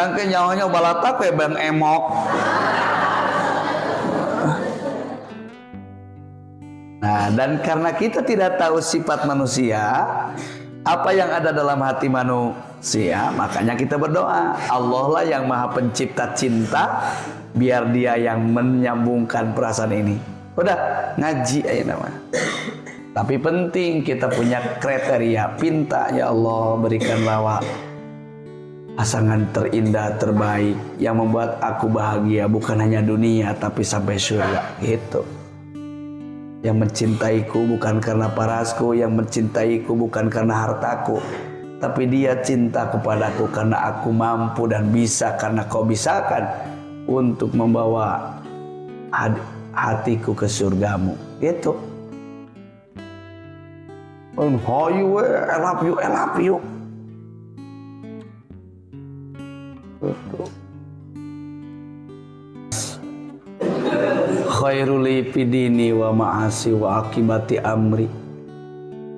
Orang ke nyawa balata kayak bang emok. Nah, dan karena kita tidak tahu sifat manusia, apa yang ada dalam hati manusia, makanya kita berdoa. Allah lah yang maha pencipta cinta, biar dia yang menyambungkan perasaan ini. Udah, ngaji aja nama. Tapi penting kita punya kriteria. Pinta, ya Allah berikanlah pasangan terindah, terbaik, yang membuat aku bahagia, bukan hanya dunia tapi sampai surga. Gitu. Yang mencintaiku bukan karena parasku, yang mencintaiku bukan karena hartaku, tapi dia cinta kepadaku karena aku mampu dan bisa, karena kau bisakan untuk membawa hatiku ke surgamu. Gitu. I love you, I love you. Gitu. Khairuli fidini wa ma'asi wa akibati amri.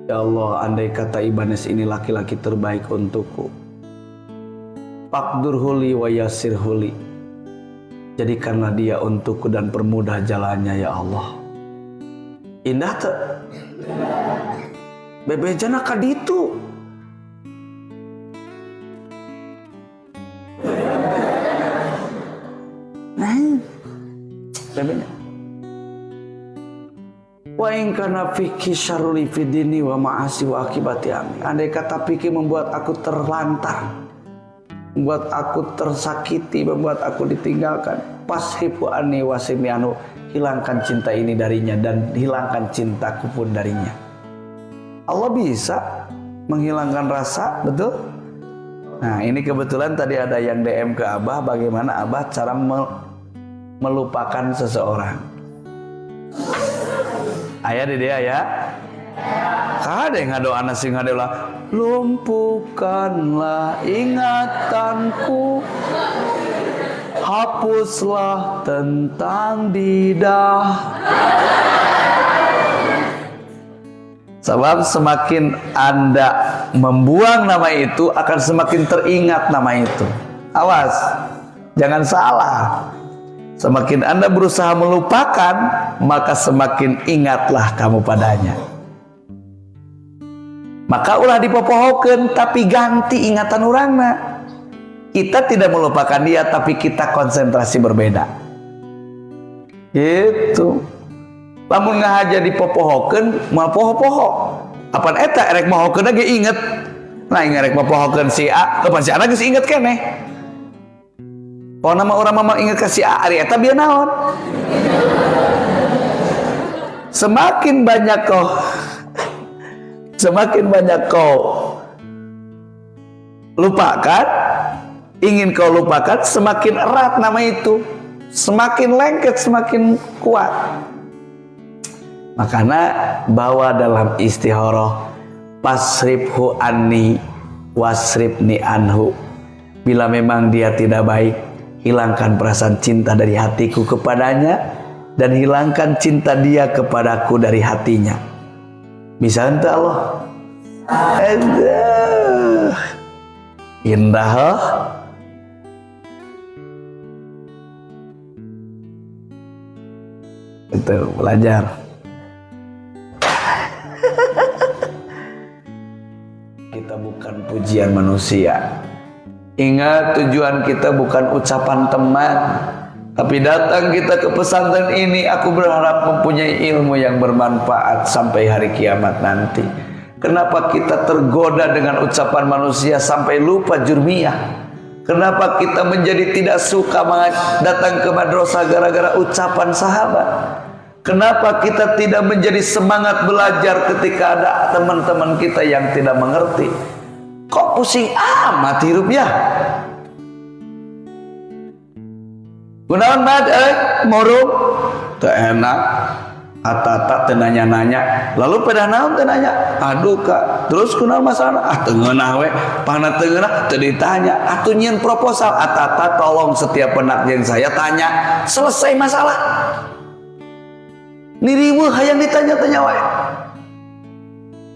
Ya Allah, andai kata Ibanez ini laki-laki terbaik untukku, Faqdurhuli wa yassirhuli, jadikanlah dia untukku dan permudah jalannya ya Allah. Indah tuh bebejana kaditu. Nah, bebenya wa in kana fikhi syarruli fidini wa ma'asi wa akibati amri. Andai kata fikih membuat aku terlantar, membuat aku tersakiti, membuat aku ditinggalkan, pashifu anni wasimianu, hilangkan cinta ini darinya dan hilangkan cintaku pun darinya. Allah bisa menghilangkan rasa, betul? Nah, ini kebetulan tadi ada yang DM ke Abah, bagaimana Abah cara melupakan seseorang. Ayah di dia ya. Kade ngadoa sing ngadoa, lumpuhkanlah ingatanku, hapuslah tentang bidah. Sebab semakin Anda membuang nama itu, akan semakin teringat nama itu. Awas, jangan salah. Semakin Anda berusaha melupakan, maka semakin ingatlah kamu padanya. Maka ulah dipopohokeun, tapi ganti ingatan urangna. Kita tidak melupakan dia, tapi kita konsentrasi berbeda. Itu. Lamun ngahaja dipopohokeun, mal poho-poho. Apaan eta erek mohokeun ge inget. Nah, erek mopohokeun si A, kapan si ana geus inget keneh. Oh, nama orang mama ingat kasih ari eta biar naon. Semakin banyak kau lupakan, ingin kau lupakan, semakin erat nama itu, semakin lengket, semakin kuat. Makanya bawa dalam istikharah, pasribhu anni wasribni anhu. Bila memang dia tidak baik, hilangkan perasaan cinta dari hatiku kepadanya, dan hilangkan cinta dia kepadaku dari hatinya. Bisa ente Allah? Indah. Itu belajar. Kita bukan pujian manusia. Ingat, tujuan kita bukan ucapan teman, tapi datang kita ke pesantren ini, aku berharap mempunyai ilmu yang bermanfaat sampai hari kiamat nanti. Kenapa kita tergoda dengan ucapan manusia sampai lupa jurmiyah? Kenapa kita menjadi tidak suka datang ke madrasah gara-gara ucapan sahabat? Kenapa kita tidak menjadi semangat belajar ketika ada teman-teman kita yang tidak mengerti? Kok pusing amat hirup ya? Gunawan bad morum teu enak. Atata teu nanya-nanya. Lalu pada naon teu nanya? Aduh Kak, terus kunaon masalah? Teu ngeunah we. Pangna teu ngeunah teu ditanya. Atuh nyieun proposal. Atata tolong setiap pendakian saya tanya, selesai masalah. Niriweuh hayang ditanya-tanya wae.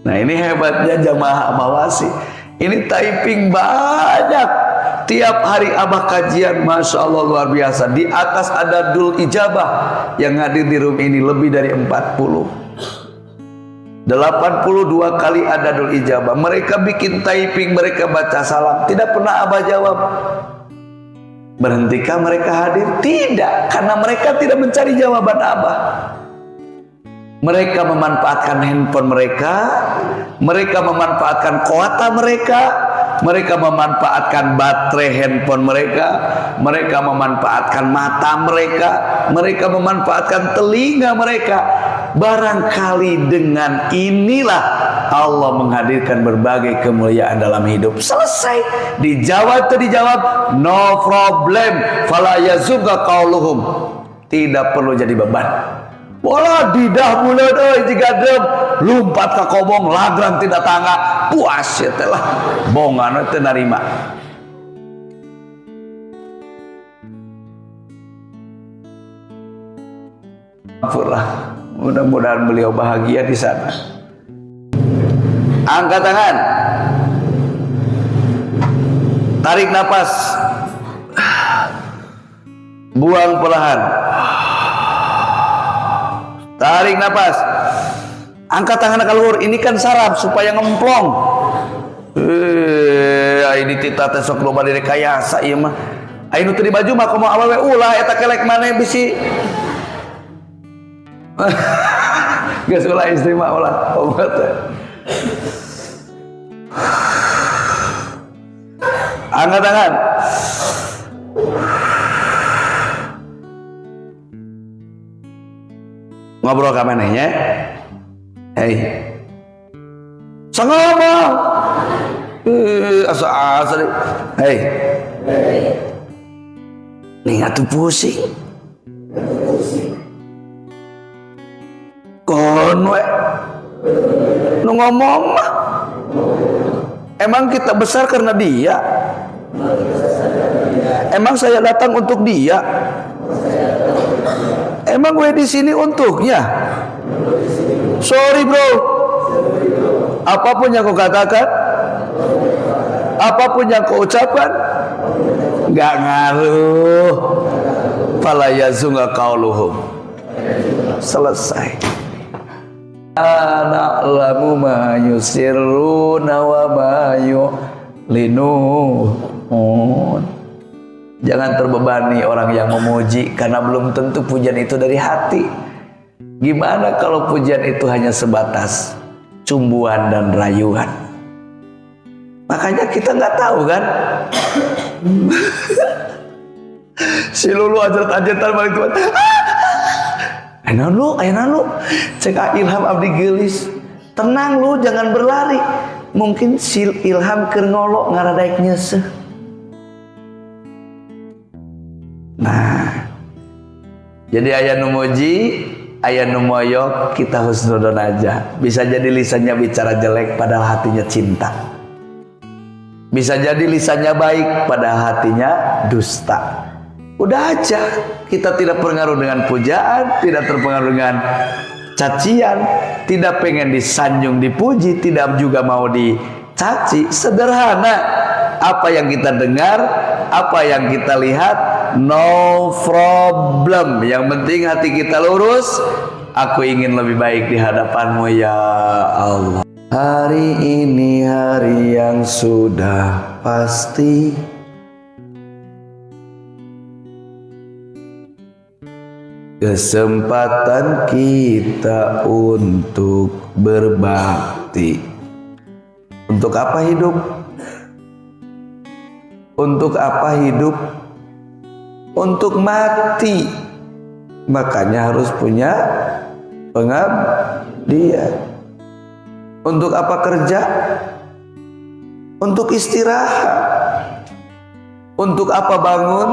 Nah, ini hebatnya jamaah Amawasi. Ini typing banyak, Tiap hari Abah kajian, Masya Allah luar biasa. Di atas ada dul ijabah yang hadir di room ini lebih dari 82 kali ada dul ijabah. Mereka bikin typing, mereka baca salam. Tidak pernah Abah jawab. Berhentikah mereka hadir? Tidak, karena mereka tidak mencari jawaban Abah. Mereka memanfaatkan handphone mereka, mereka memanfaatkan kuota mereka, mereka memanfaatkan baterai handphone mereka, mereka memanfaatkan mata mereka memanfaatkan telinga mereka. Barangkali dengan inilah Allah menghadirkan berbagai kemuliaan dalam hidup. Selesai. Dijawab atau dijawab, no problem. Fala yazugga qauluhum. Tidak perlu jadi beban. Wala didah mulut euy jiga dem lumpat ka kobong lagrang tidak tangga puas ya telah bongan teu narima. Purah. Mudah-mudahan beliau bahagia di sana. Angkat tangan. Tarik nafas. Buang perlahan. Tarik nafas. Angkat tangan ke luhur. Ini kan saraf supaya ngemplong. Ini tita teh sok loba direkayasa ieu mah. Ainu teu di baju mah komo awewe ulah eta kelek maneh bisi. Geus ulah istri mah ulah obat teh. Angkat tangan. Ngobrol ka manehnya. Hei. Sangama. Asa-asa deui. Hei. Ning atuh pusing. Kon we. Nu ngomong mah. Emang kita besar karena dia? Emang saya datang untuk dia? Emang gue di sini untuknya? Sorry bro. Apapun yang kau katakan, apapun yang kau ucapkan, nggak ngaruh. Fala yazunga qauluhum. Selesai. Na'lamu ma yusirruna wa ma yu'linun. Jangan terbebani orang yang memuji, karena belum tentu pujian itu dari hati. Gimana kalau pujian itu hanya sebatas cumbuan dan rayuan? Makanya kita nggak tahu kan. Si Lulu ajat-ajatan balik tuan. Ayeuna lu cek Ilham abdi geulis. Tenang lu, jangan berlari. Mungkin si Ilham keur ngolok ngaradaek nyeseh. Nah, jadi aya nu muji, aya nu moyok, kita husnudon aja. Bisa jadi lisannya bicara jelek padahal hatinya cinta. Bisa jadi lisannya baik padahal hatinya dusta. Udah aja, kita tidak terpengaruh dengan pujaan, tidak terpengaruh dengan cacian, tidak pengen disanjung dipuji, tidak juga mau dicaci. Sederhana. Apa yang kita dengar, apa yang kita lihat, no problem. Yang penting hati kita lurus. Aku ingin lebih baik di hadapanmu ya Allah. Hari ini hari yang sudah pasti. Kesempatan kita untuk berbakti. Untuk apa hidup? Untuk apa hidup? Untuk mati. Makanya harus punya pengabdian. Untuk apa kerja? Untuk istirahat. Untuk apa bangun?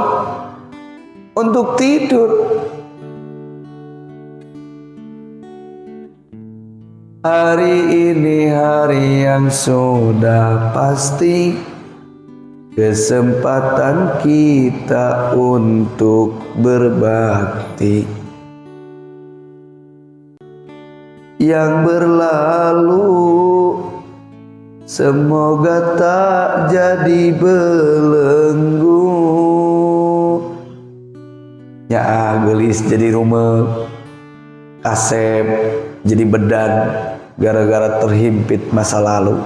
Untuk tidur. Hari ini hari yang sudah pasti. Kesempatan kita untuk berbakti. Yang berlalu semoga tak jadi belenggu. Ya gelis jadi rumah, kasep jadi bedan gara-gara terhimpit masa lalu.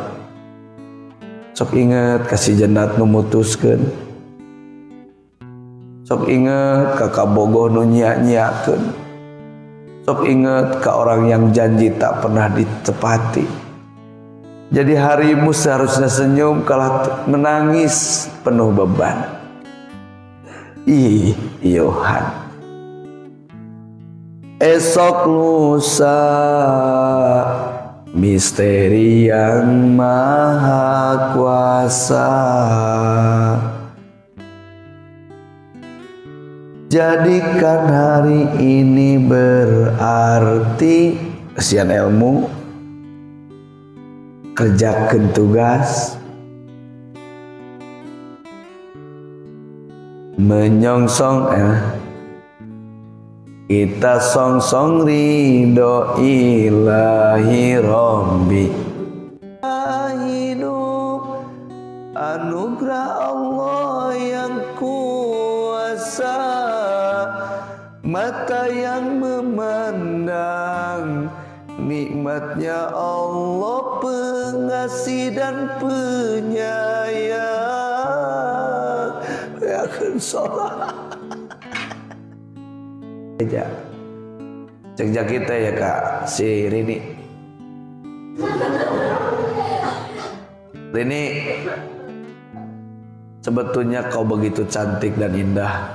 Sok inget kasih jannat memutuskan, sok inget kakak bogoh nu nyiak-nyiakeun, sok inget ke orang yang janji tak pernah ditepati. Jadi harimu seharusnya senyum, kalah menangis penuh beban. Ih, Yohan. Esok lusa, misteri yang maha kuasa. Jadikan hari ini berarti, kesian ilmu, kerjakan tugas, menyongsong kita songsong ridho ilahi Rabbi. Hidup anugerah Allah yang kuasa, mata yang memandang nikmatnya Allah, pengasih dan penyayang. Yakin sholat aja cek kita ya Kak si Rini. Sebetulnya kau begitu cantik dan indah,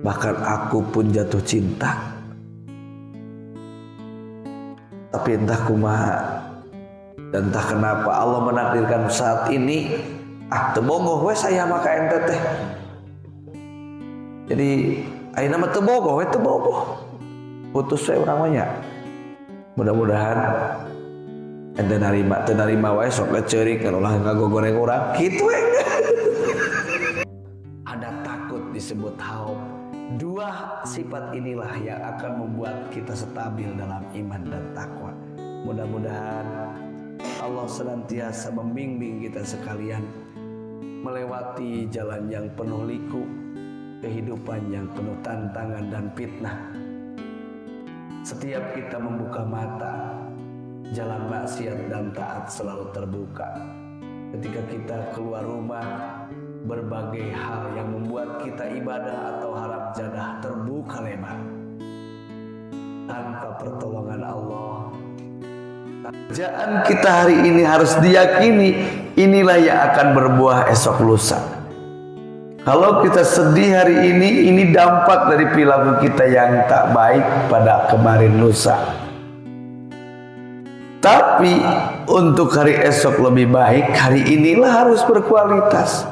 bahkan aku pun jatuh cinta. Tapi entah kumaha dan entah kenapa Allah menakdirkan saat ini tebogoh we saya maka ente teh. Jadi ayeuna mah tebogoh we tebogoh. Putus we urang nya. Mudah-mudahan ente narima wae sok ceurik keur ulah ngagogoreng urang kitu we. Ada takut disebut haub. Dua sifat inilah yang akan membuat kita stabil dalam iman dan takwa. Mudah-mudahan Allah senantiasa membimbing kita sekalian melewati jalan yang penuh liku, kehidupan yang penuh tantangan dan fitnah. Setiap kita membuka mata, jalan maksiat dan taat selalu terbuka. Ketika kita keluar rumah, berbagai hal yang membuat kita ibadah atau harap jadah terbuka lebar. Tanpa pertolongan Allah, kerjaan kita hari ini harus diyakini inilah yang akan berbuah esok lusa. Kalau kita sedih hari ini dampak dari perilaku kita yang tak baik pada kemarin lusa. Tapi untuk hari esok lebih baik, hari inilah harus berkualitas.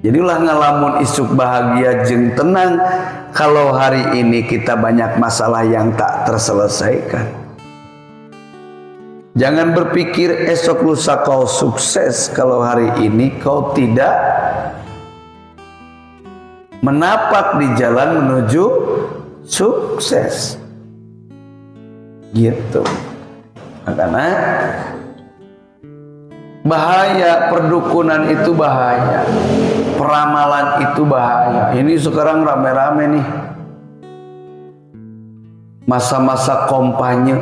Jadi ulah ngalamun isuk bahagia jeung tenang kalau hari ini kita banyak masalah yang tak terselesaikan. Jangan berpikir esok lusa kau sukses kalau hari ini kau tidak menapak di jalan menuju sukses. Gitu. Makanya bahaya perdukunan itu bahaya. Peramalan itu bahaya. Ini sekarang rame-rame nih. Masa-masa kampanye.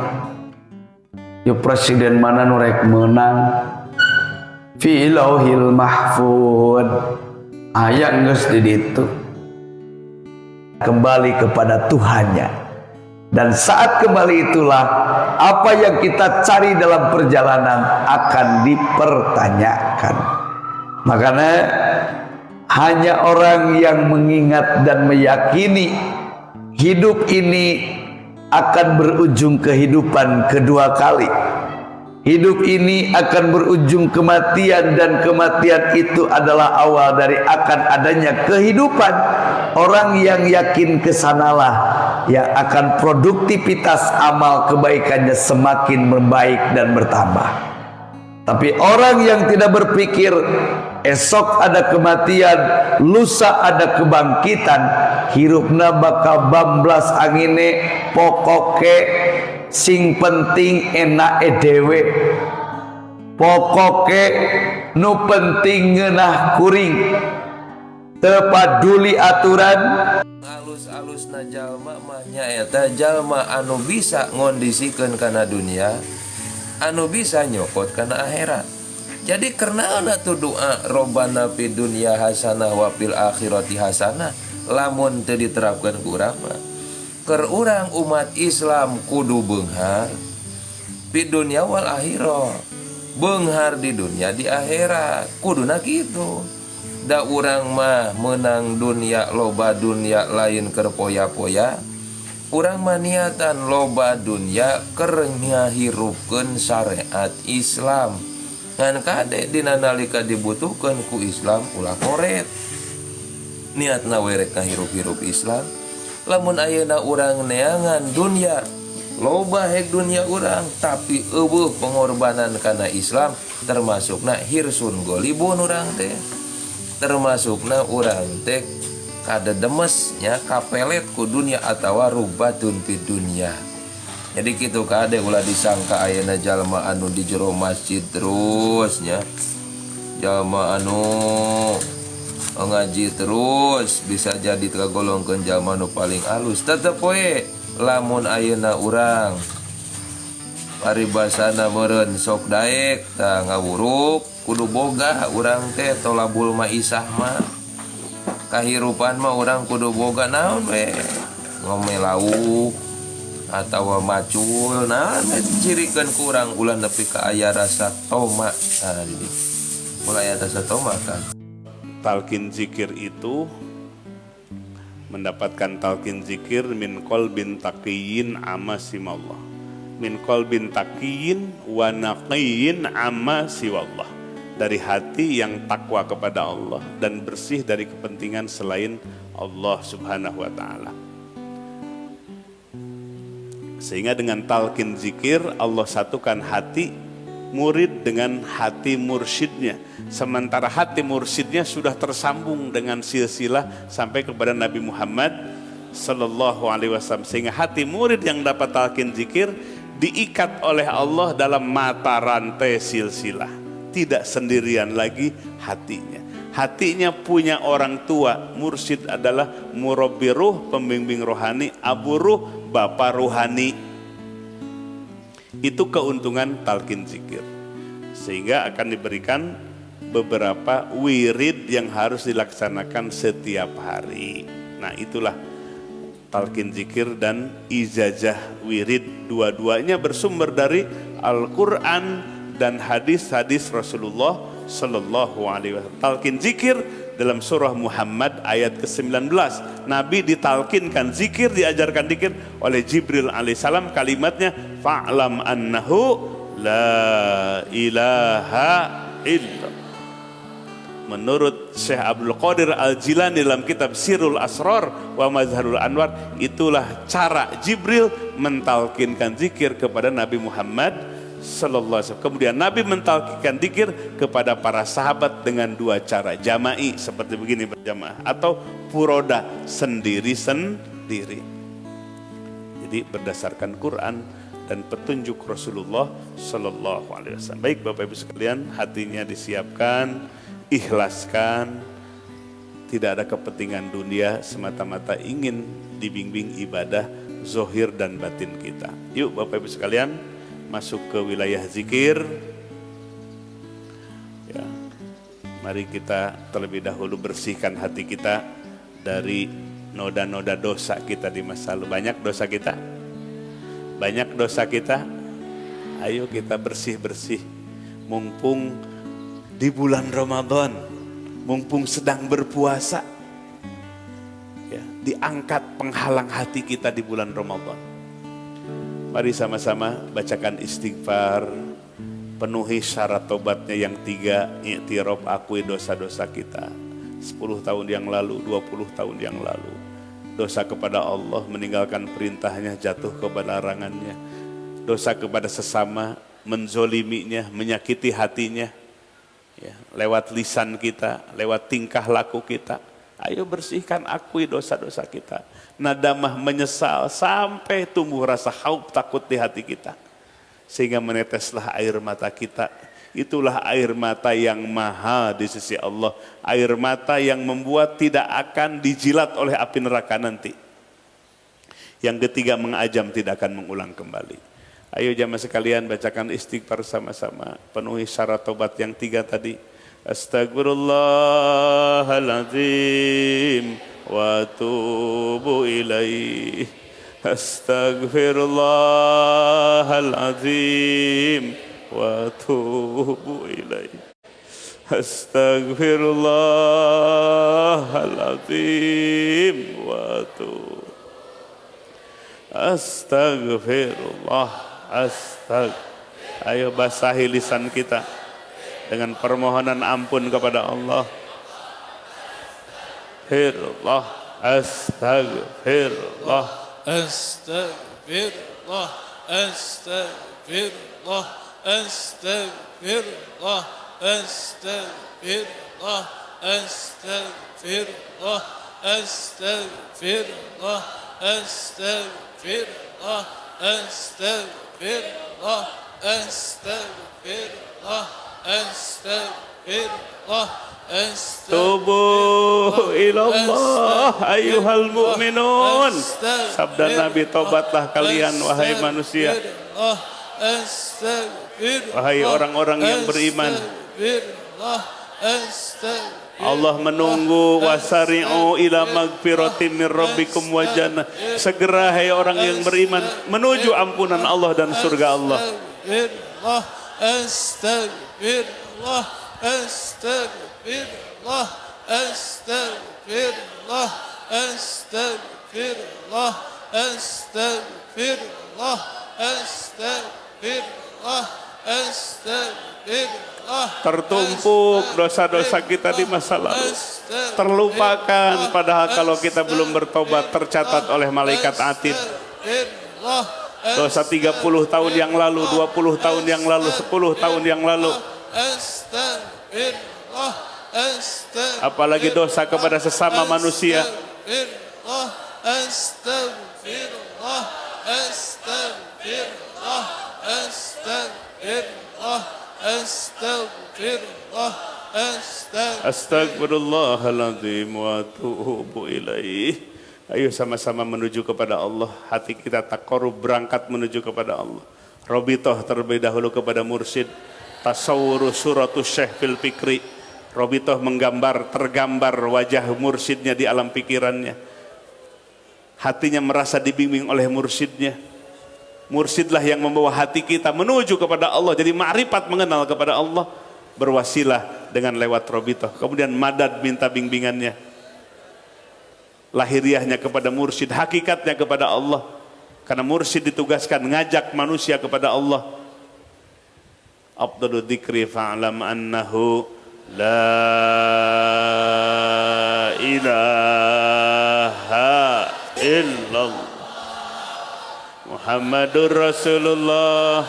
Ya presiden mana nu rek menang. Fi lauhil mahfud. Aya geus di ditu. Kembali kepada Tuhannya. Dan saat kembali itulah apa yang kita cari dalam perjalanan akan dipertanyakan. Makanya hanya orang yang mengingat dan meyakini hidup ini akan berujung kehidupan kedua kali. Hidup ini akan berujung kematian dan kematian itu adalah awal dari akan adanya kehidupan. Orang yang yakin kesanalah yang akan produktivitas amal kebaikannya semakin membaik dan bertambah. Tapi orang yang tidak berpikir esok ada kematian, lusa ada kebangkitan, hirupna bakal bamblas angine, pokoke sing penting enak edewe, pokoke nu penting ngeunah kuring, teu paduli aturan. Alus-alusna jalma mah nyaeta jalma anu bisa ngondisikeun kana dunia, anu bisa nyokot kana akhirat. Jadi karena ada tuh doa Robbana fid dunya hasanah wa fil akhirati hasanah, lamun teu diterapkeun ku urang mah keur urang umat Islam kudu beunghar fid dunya wal akhirah, beunghar di dunia di akhirat, kuduna kitu. Da urang mah menang dunia loba dunia lain keur poya-poya, urang mah niatan loba dunia keur ngahirupkeun syariat Islam. Ngan kade dina nalika dibutuhkeun ku Islam ulah koret. Niatna we rek ngahirup-hirup Islam. Lamun ayeuna urang neangan dunia, loba hek dunia urang, tapi eueuh pengorbanan kana Islam, termasukna hirsun golibun urang teh. Termasukna urang teh kadedemes nya kapelet ku dunia atawa rubatun fid dunya. Jadi kitu kade ulah disangka ayeuna jalma anu di jero masjid terus nya, jalma anu ngaji terus bisa jadi kagolongkeun jalma anu paling alus. Tetep we lamun ayeuna urang paribasana meureun sok daek tah ngawuruk, kudu boga urang teh tolabul maisah mah. Kahirupan mah urang kudu boga naon we, ngome lauk atawa macul, nah dicirikeun ku urang ulah nepi ka aya rasa toma. Nah di mulai ada rasa toma kan. Talqin zikir itu mendapatkan talqin zikir min qalbin taqiyyin amma simallah, min qalbin taqiyyin wa naqiyyin amma siwallah, dari hati yang takwa kepada Allah dan bersih dari kepentingan selain Allah subhanahu wa ta'ala. Sehingga dengan talqin zikir Allah satukan hati murid dengan hati mursyidnya. Sementara hati mursyidnya sudah tersambung dengan silsilah sampai kepada Nabi Muhammad sallallahu alaihi wasallam. Sehingga hati murid yang dapat talqin zikir diikat oleh Allah dalam mata rantai silsilah. Tidak sendirian lagi hatinya. Hatinya punya orang tua. Mursyid adalah murabbi ruh, pembimbing rohani, abu ruh, bapak rohani. Itu keuntungan talqin zikir. Sehingga akan diberikan beberapa wirid yang harus dilaksanakan setiap hari. Nah itulah talqin zikir dan ijazah wirid. Dua-duanya bersumber dari Al-Quran dan hadis-hadis Rasulullah Sallallahu Alaihi Wasallam. Talqin zikir dalam surah Muhammad ayat ke-19. Nabi ditalkinkan zikir, diajarkan zikir oleh Jibril alaihissalam. Kalimatnya fa'lam annahu la ilaha illa. Menurut Syekh Abdul Qadir Al-Jilani dalam kitab Sirul Asrar wa Mazharul Anwar, itulah cara Jibril mentalkinkan zikir kepada Nabi Muhammad sallallahu alaihi wasallam. Kemudian Nabi mentalkinkan zikir kepada para sahabat dengan dua cara, jama'i seperti begini berjamaah atau furoda sendiri-sendiri. Jadi berdasarkan Quran dan petunjuk Rasulullah sallallahu alaihi wasallam. Baik Bapak Ibu sekalian, hatinya disiapkan, ikhlaskan, tidak ada kepentingan dunia, semata-mata ingin dibimbing ibadah zohir dan batin kita. Yuk Bapak Ibu sekalian, masuk ke wilayah zikir. Ya, mari kita terlebih dahulu bersihkan hati kita dari noda-noda dosa kita di masa lalu. Banyak dosa kita? Banyak dosa kita? Ayo kita bersih-bersih. Mumpung di bulan Ramadan, mumpung sedang berpuasa, ya, diangkat penghalang hati kita di bulan Ramadan. Mari sama-sama bacakan istighfar, penuhi syarat tobatnya yang 3, i'tiraf, akui dosa-dosa kita 10 tahun yang lalu, 20 tahun yang lalu. Dosa kepada Allah, meninggalkan perintahnya, jatuh kepada larangannya. Dosa kepada sesama, menzoliminya, menyakiti hatinya, ya, lewat lisan kita, lewat tingkah laku kita, Ayo bersihkan, akui dosa-dosa kita. Nadamah, menyesal, sampai tumbuh rasa khauf, takut di hati kita. Sehingga meneteslah air mata kita. Itulah air mata yang mahal di sisi Allah. Air mata yang membuat tidak akan dijilat oleh api neraka nanti. Yang ketiga, mengajam, tidak akan mengulang kembali. Ayo jamaah sekalian bacakan istighfar sama-sama. Penuhi syarat tobat yang 3 tadi. Astaghfirullahaladzim wa atubu ilaih. Astaghfirullahaladzim wa atubu ilaih. Astaghfirullahaladzim wa atubu. Astaghfirullah. Ayo basahi lisan kita dengan permohonan ampun kepada Allah. Astagfirullah. Astagfirullah. Astagfirullah. Astagfirullah. Astagfirullah. Astagfirullah. Astagfirullah. Astagfirullah. Astagfirullah. Astagfirullah. Astagfirullah. Tubu ilallah ayuhal mu'minun. Sabda Nabi, tobatlah kalian wahai manusia, wahai orang-orang yang beriman. Allah menunggu. Wasari'u ila magfiratin min rabbikum wa jannah. Segera hai orang yang beriman menuju ampunan Allah dan surga Allah. Astagfirullah. Astagfirullah. Astagfirullah. Astagfirullah. Astagfirullah. Astagfirullah. Astagfirullah. Tertumpuk dosa-dosa kita di masa lalu, terlupakan, padahal kalau kita belum bertobat tercatat oleh malaikat atid. Dosa 30 tahun yang lalu, 20 tahun yang lalu, 10 tahun yang lalu. Apalagi dosa kepada sesama manusia. Astagfirullah. Astagfirullah. Astagfirullah. Astagfirullah. Astagfirullahaladzim wa atubu ilaih. Ayo sama-sama menuju kepada Allah. Hati kita taqarrub, berangkat menuju kepada Allah. Robitoh terlebih dahulu kepada mursyid. Tasawwuru suratus syekh fil fikri. Robitoh tergambar wajah mursyidnya di alam pikirannya. Hatinya merasa dibimbing oleh mursyidnya. Mursyidlah yang membawa hati kita menuju kepada Allah. Jadi ma'rifat, mengenal kepada Allah, berwasilah dengan lewat robitoh. Kemudian madad, minta bimbingannya. Lahiriahnya kepada mursyid, hakikatnya kepada Allah. Karena mursyid ditugaskan ngajak manusia kepada Allah. Afdalu dzikri fa'lam annahu la ilaha illallah Muhammadur Rasulullah.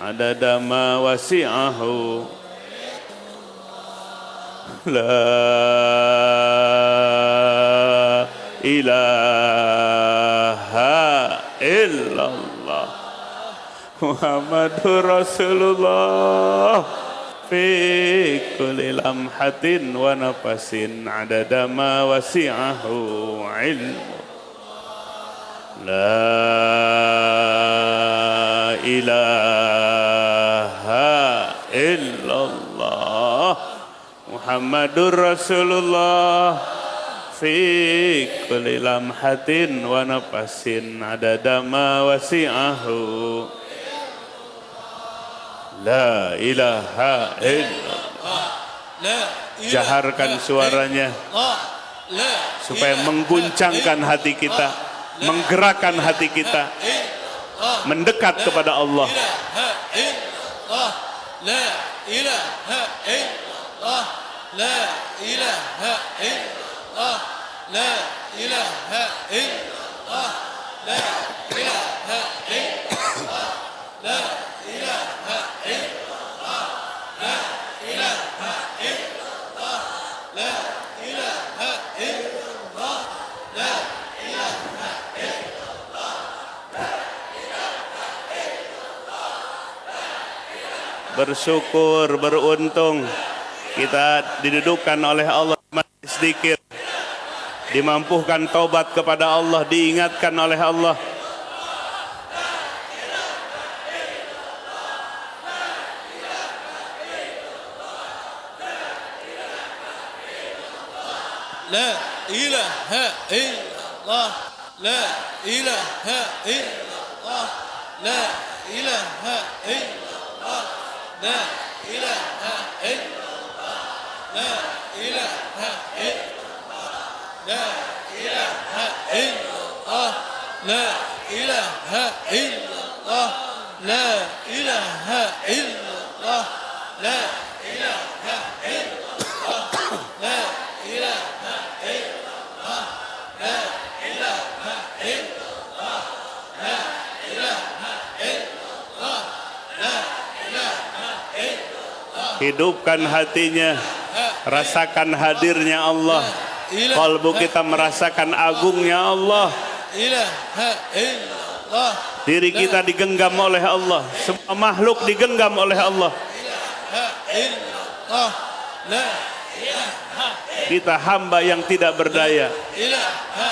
Adada ma wasi'ahu la ilaha illallah Muhammadur Rasulullah fi kulli lamhatin wa nafasin adada ma wasi'ahu ilmu la ilaha illallah Muhammadur Rasulullah fi kulli lamhatin wa nafasin adada ma wasi'ahu la ilaha illallah. Jaharkan suaranya supaya mengguncangkan hati kita, menggerakkan hati kita mendekat kepada Allah. La ilaha illallah. La ilaha illallah. La ilaha illallah. La ilaha illallah. La ilaha illallah. La ilaha bersyukur, beruntung kita didudukkan oleh Allah majlis zikir, dimampukan taubat kepada Allah, diingatkan oleh Allah. La ilaha illallah, la ilaha illallah, la ilaha illallah, la ilaha illallah, la ilaha illallah, la ilaha illallah, la ilaha illallah, la ilaha illallah, la ilaha illallah, la ilaha illallah, la ilaha illallah, la ilaha illallah, la ilaha illallah. Hidupkan hatinya, rasakan hadirnya Allah. Kalbu kita merasakan agungnya Allah. Ilaha illallah. Diri kita digenggam oleh Allah, semua makhluk digenggam oleh Allah. Ilaha illallah. La ilaha Kita hamba yang tidak berdaya. ilaha